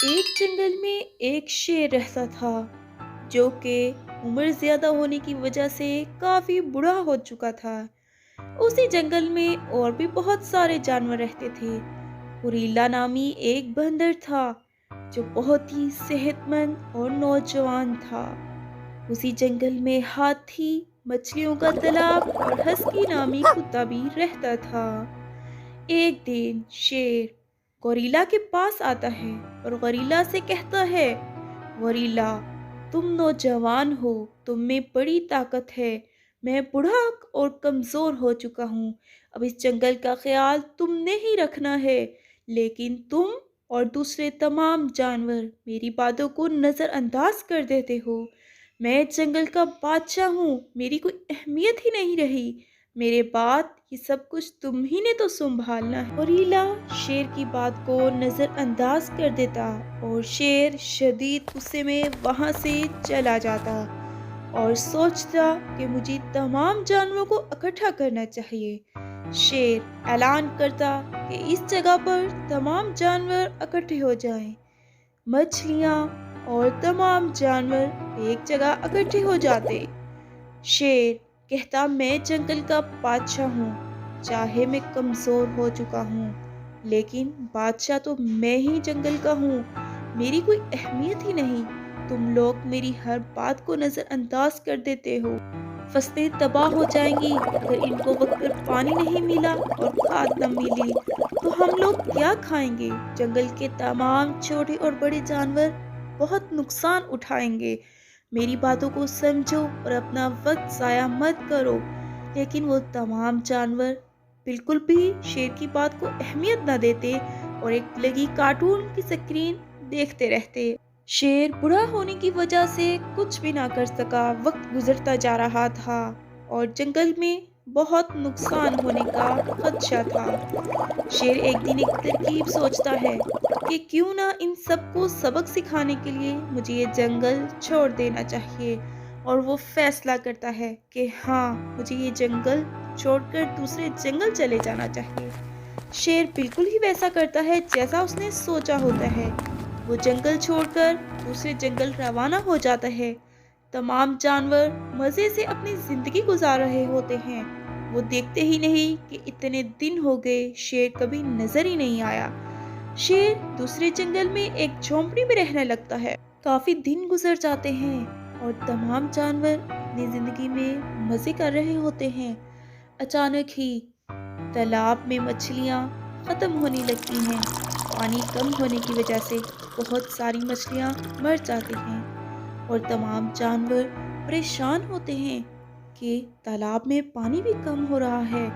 ایک جنگل میں ایک شیر رہتا تھا جو کہ عمر زیادہ ہونے کی وجہ سے کافی بوڑھا ہو چکا تھا۔ اسی جنگل میں اور بھی بہت سارے جانور رہتے تھے۔ گوریلا نامی ایک بندر تھا جو بہت ہی صحت مند اور نوجوان تھا۔ اسی جنگل میں ہاتھی، مچھلیوں کا تالاب اور ہسکی نامی کتا بھی رہتا تھا۔ ایک دن شیر گوریلا کے پاس آتا ہے اور گوریلا سے کہتا ہے، گوریلا، تم نوجوان ہو، تم میں بڑی طاقت ہے، میں بوڑھا اور کمزور ہو چکا ہوں، اب اس جنگل کا خیال تم نے ہی رکھنا ہے، لیکن تم اور دوسرے تمام جانور میری باتوں کو نظر انداز کر دیتے ہو۔ میں جنگل کا بادشاہ ہوں، میری کوئی اہمیت ہی نہیں رہی، میرے بعد یہ سب کچھ تم ہی نے تو سنبھالنا ہے۔ گوریلا شیر کی بات کو نظر انداز کر دیتا اور شیر شدید غصے میں وہاں سے چلا جاتا اور سوچتا کہ مجھے تمام جانوروں کو اکٹھا کرنا چاہیے۔ شیر اعلان کرتا کہ اس جگہ پر تمام جانور اکٹھے ہو جائیں۔ مچھلیاں اور تمام جانور ایک جگہ اکٹھے ہو جاتے۔ شیر کہتا، میں جنگل کا بادشاہ ہوں، چاہے میں کمزور ہو چکا ہوں، لیکن بادشاہ تو میں ہی جنگل کا ہوں، میری کوئی اہمیت ہی نہیں، تم لوگ میری ہر بات کو نظر انداز کر دیتے ہو۔ فصلیں تباہ ہو جائیں گی اگر ان کو وقت پر پانی نہیں ملا اور کھاد نہ ملی تو ہم لوگ کیا کھائیں گے؟ جنگل کے تمام چھوٹے اور بڑے جانور بہت نقصان اٹھائیں گے، میری باتوں کو سمجھو اور اپنا وقت ضائع مت کرو۔ لیکن وہ تمام جانور بالکل بھی شیر کی بات کو اہمیت نہ دیتے اور ایک لگی کارٹون کی سکرین دیکھتے رہتے۔ شیر بوڑھا ہونے کی وجہ سے کچھ بھی نہ کر سکا، وقت گزرتا جا رہا تھا اور جنگل میں بہت نقصان ہونے کا خدشہ تھا۔ شیر ایک دن ایک ترکیب سوچتا ہے کہ کیوں نہ ان سب کو سبق سکھانے کے لیے مجھے یہ جنگل چھوڑ دینا چاہیے، اور وہ فیصلہ کرتا ہے کہ ہاں، مجھے یہ جنگل چھوڑ کر دوسرے جنگل چلے جانا چاہیے۔ شیر بالکل ہی ویسا کرتا ہے جیسا اس نے سوچا ہوتا ہے، وہ جنگل چھوڑ کر دوسرے جنگل روانہ ہو جاتا ہے۔ تمام جانور مزے سے اپنی زندگی گزار رہے ہوتے ہیں، وہ دیکھتے ہی نہیں کہ اتنے دن ہو گئے شیر کبھی نظر ہی نہیں آیا۔ شیر دوسرے جنگل میں ایک جھونپڑی میں رہنے لگتا ہے۔ کافی دن گزر جاتے ہیں اور تمام جانور اپنی زندگی میں مزے کر رہے ہوتے ہیں۔ اچانک ہی تالاب میں مچھلیاں ختم ہونے لگتی ہیں، پانی کم ہونے کی وجہ سے بہت ساری مچھلیاں مر جاتی ہیں اور تمام جانور پریشان ہوتے ہیں کہ تالاب میں پانی بھی کم ہو رہا ہے،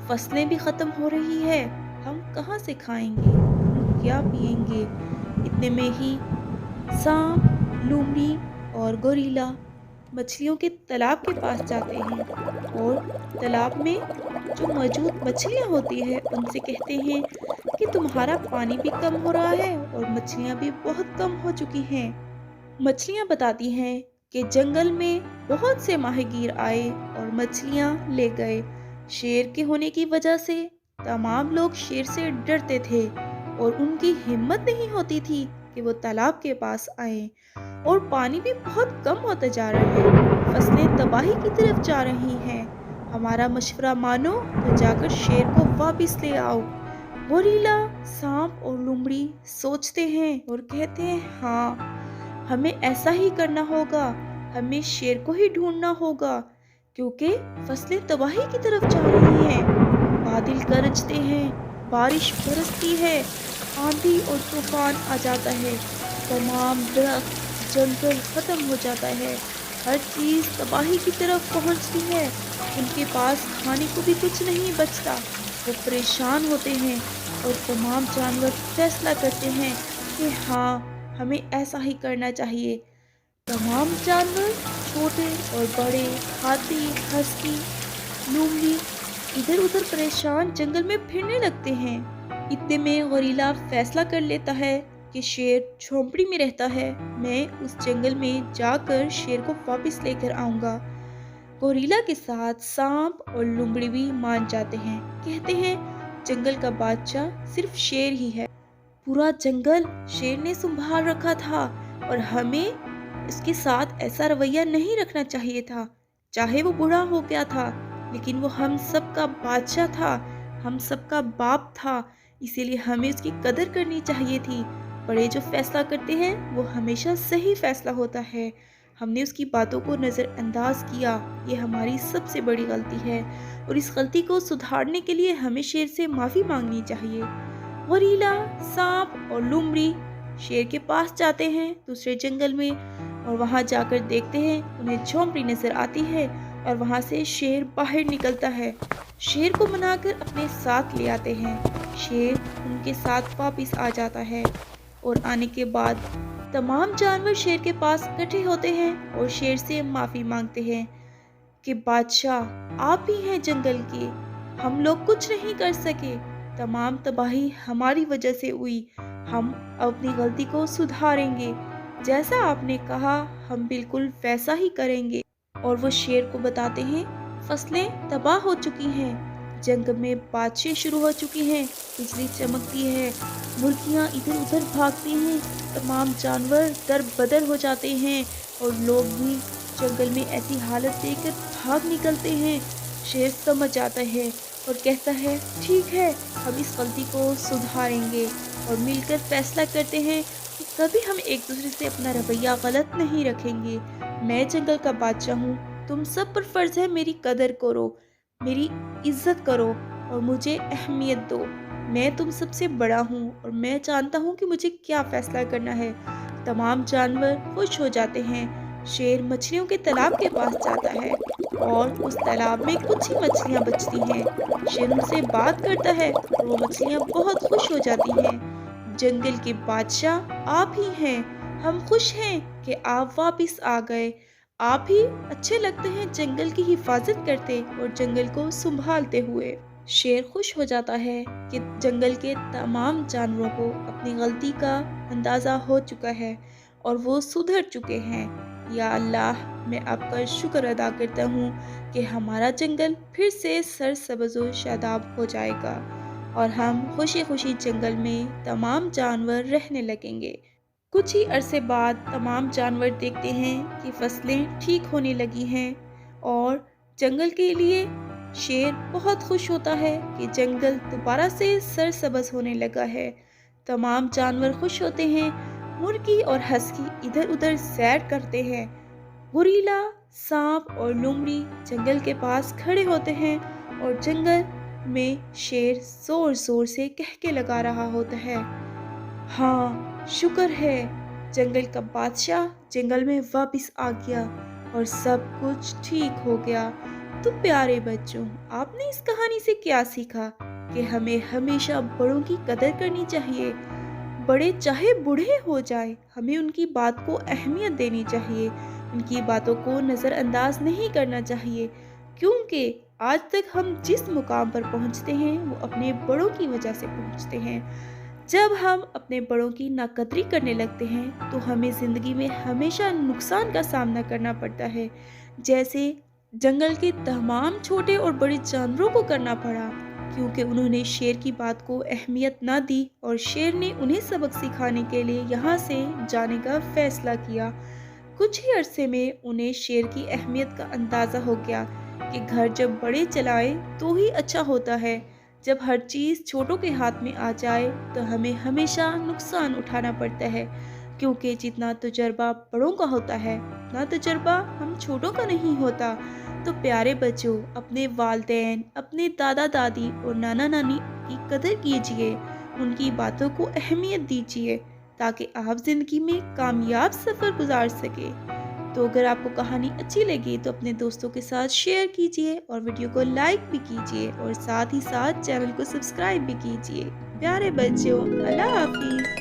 فصلیں بھی ختم ہو رہی ہے، ہم کہاں سے کھائیں گے، ہم کیا پئیں گے؟ اتنے میں ہی سانپ، لومڑی اور گوریلا مچھلیوں کے تالاب کے پاس جاتے ہیں اور تالاب میں جو موجود مچھلیاں ہوتی ہیں ان سے کہتے ہیں کہ تمہارا پانی بھی کم ہو رہا ہے اور مچھلیاں بھی بہت کم ہو چکی ہیں۔ مچھلیاں بتاتی ہیں کہ جنگل میں بہت سے ماہی گیر آئے اور مچھلیاں لے گئے۔ شیر کے ہونے کی وجہ سے تمام لوگ شیر سے ڈرتے تھے اور ان کی ہمت نہیں ہوتی تھی کہ وہ تالاب کے پاس آئیں، اور پانی بھی بہت کم ہوتا جا رہا ہے، فصلیں تباہی کی طرف جا رہی ہیں، ہمارا مشورہ مانو تو جا کر شیر کو واپس لے آؤ۔ گوریلا، سانپ اور لومڑی سوچتے ہیں اور کہتے ہیں، ہاں، ہمیں ایسا ہی کرنا ہوگا، ہمیں شیر کو ہی ڈھونڈنا ہوگا کیونکہ فصلیں تباہی کی طرف جا رہی ہیں۔ بادل گرجتے ہیں، بارش برستی ہے، آندھی اور طوفان آ جاتا ہے، تمام درخت، جنگل ختم ہو جاتا ہے، ہر چیز تباہی کی طرف پہنچتی ہے، ان کے پاس کھانے کو بھی کچھ نہیں بچتا، وہ پریشان ہوتے ہیں اور تمام جانور فیصلہ کرتے ہیں کہ ہاں، ہمیں ایسا ہی کرنا چاہیے۔ تمام جانور چھوٹے اور بڑے، ہاتھی، ہسکی، لومڑی ادھر ادھر پریشان جنگل میں پھرنے لگتے ہیں۔ اتنے میں غوریلا فیصلہ کر لیتا ہے کہ شیر جھونپڑی میں رہتا ہے، میں اس جنگل میں جا کر شیر کو واپس لے کر آؤں گا۔ گوریلا کے ساتھ سانپ اور لومڑی بھی مان جاتے ہیں، کہتے ہیں جنگل کا بادشاہ صرف شیر ہی ہے، पूरा जंगल शेर ने संभाल रखा था और हमें इसके साथ ऐसा रवैया नहीं रखना चाहिए था। चाहे वो बूढ़ा हो गया था, लेकिन वो हम सबका बादशाह था, हम सबका बाप था, इसीलिए हमें उसकी कदर करनी चाहिए थी। बड़े जो फैसला करते हैं वो हमेशा सही फैसला होता है। हमने उसकी बातों को नज़रअंदाज किया, ये हमारी सबसे बड़ी गलती है और इस गलती को सुधारने के लिए हमें शेर से माफ़ी मांगनी चाहिए। गोरिल्ला, सांप और लोमड़ी शेर के पास जाते हैं दूसरे जंगल में और वहां जाकर देखते हैं उन्हें झोंपड़ी नजर आती है और वहां से शेर बाहर निकलता है। शेर को मनाकर अपने साथ ले आते हैं। शेर उनके साथ वापिस आ जाता है और आने के बाद तमाम जानवर शेर के पास इकट्ठे होते हैं और शेर से माफ़ी मांगते हैं कि बादशाह आप ही हैं जंगल के, हम लोग कुछ नहीं कर सके, तमाम तबाही हमारी वजह से हुई, हम अपनी गलती को सुधारेंगे, जैसा आपने कहा हम बिल्कुल वैसा ही करेंगे। और वो शेर को बताते हैं फसलें तबाह हो चुकी हैं, जंग में बारिशें शुरू हो चुकी हैं, बिजली चमकती है, मुर्गियाँ इधर उधर भागती हैं, तमाम जानवर दर बदर हो जाते हैं और लोग भी जंगल में ऐसी हालत देखकर भाग निकलते हैं। शेर समझ जाता है और कहता है ठीक है, हम इस गलती को सुधारेंगे और मिलकर फैसला करते हैं कि कभी हम एक दूसरे से अपना रवैया गलत नहीं रखेंगे। मैं जंगल का बादशाह हूँ, तुम सब पर फर्ज है मेरी कदर करो, मेरी इज्जत करो और मुझे अहमियत दो। मैं तुम सबसे बड़ा हूँ और मैं जानता हूँ कि मुझे क्या फैसला करना है। तमाम जानवर खुश हो जाते हैं। शेर मछलियों के तालाब के पास जाता है और उस तालाब में कुछ ही मछलियाँ बचती हैं। शेर उनसे बात करता है और वो मछलियाँ बहुत खुश हो जाती हैं। जंगल के बादशाह आप ही हैं, हम खुश हैं कि आप वापस आ गए। आप ही अच्छे लगते हैं जंगल की हिफाजत करते और जंगल को संभालते हुए। शेर खुश हो जाता है कि जंगल के तमाम जानवरों को अपनी गलती का अंदाज़ा हो चुका है और वो सुधर चुके हैं। या अल्लाह, मैं आपका शुक्र अदा करता हूँ कि हमारा जंगल फिर से सरसब्ज़ व शादाब हो जाएगा और हम खुशी खुशी जंगल में तमाम जानवर रहने लगेंगे। कुछ ही अरसे बाद तमाम जानवर देखते हैं कि फसलें ठीक होने लगी हैं और जंगल के लिए शेर बहुत खुश होता है कि जंगल दोबारा से सरसब्ज़ होने लगा है। तमाम जानवर खुश होते हैं। मुर्गी और हस्की इधर उधर सैर करते हैं। गोरिल्ला, सांप और लोमड़ी जंगल के पास खड़े होते हैं और जंगल में शेर जोर जोर से कहके लगा रहा होता है, हाँ शुक्र है, जंगल का बादशाह जंगल में वापस आ गया और सब कुछ ठीक हो गया। तो प्यारे बच्चों, आपने इस कहानी से क्या सीखा कि हमें हमेशा बड़ों की कदर करनी चाहिए। बड़े चाहे बूढ़े हो जाए, हमें उनकी बात को अहमियत देनी चाहिए, उनकी बातों को नज़रअंदाज नहीं करना चाहिए, क्योंकि आज तक हम जिस मुकाम पर पहुंचते हैं वो अपने बड़ों की वजह से पहुंचते हैं। जब हम अपने बड़ों की नाकदरी करने लगते हैं तो हमें ज़िंदगी में हमेशा नुकसान का सामना करना पड़ता है, जैसे जंगल के तमाम छोटे और बड़े जानवरों को करना पड़ा, क्योंकि उन्होंने शेर की बात को अहमियत ना दी और शेर ने उन्हें सबक सिखाने के लिए यहाँ से जाने का फैसला किया। कुछ ही अरसे में उन्हें शेर की अहमियत का अंदाज़ा हो गया कि घर जब बड़े चलाएं तो ही अच्छा होता है। जब हर चीज़ छोटों के हाथ में आ जाए तो हमें हमेशा नुकसान उठाना पड़ता है, क्योंकि जितना तजुर्बा बड़ों का होता है उतना तजुर्बा हम छोटों का नहीं होता। तो प्यारे बच्चों, अपने वालिदैन, अपने दादा दादी और नाना नानी की कदर कीजिए, उनकी बातों को अहमियत दीजिए ताकि आप ज़िंदगी में कामयाब सफ़र गुजार सके। तो अगर आपको कहानी अच्छी लगी तो अपने दोस्तों के साथ शेयर कीजिए और वीडियो को लाइक भी कीजिए और साथ ही साथ चैनल को सब्सक्राइब भी कीजिए। प्यारे बच्चों, अल्लाह हाफिज़।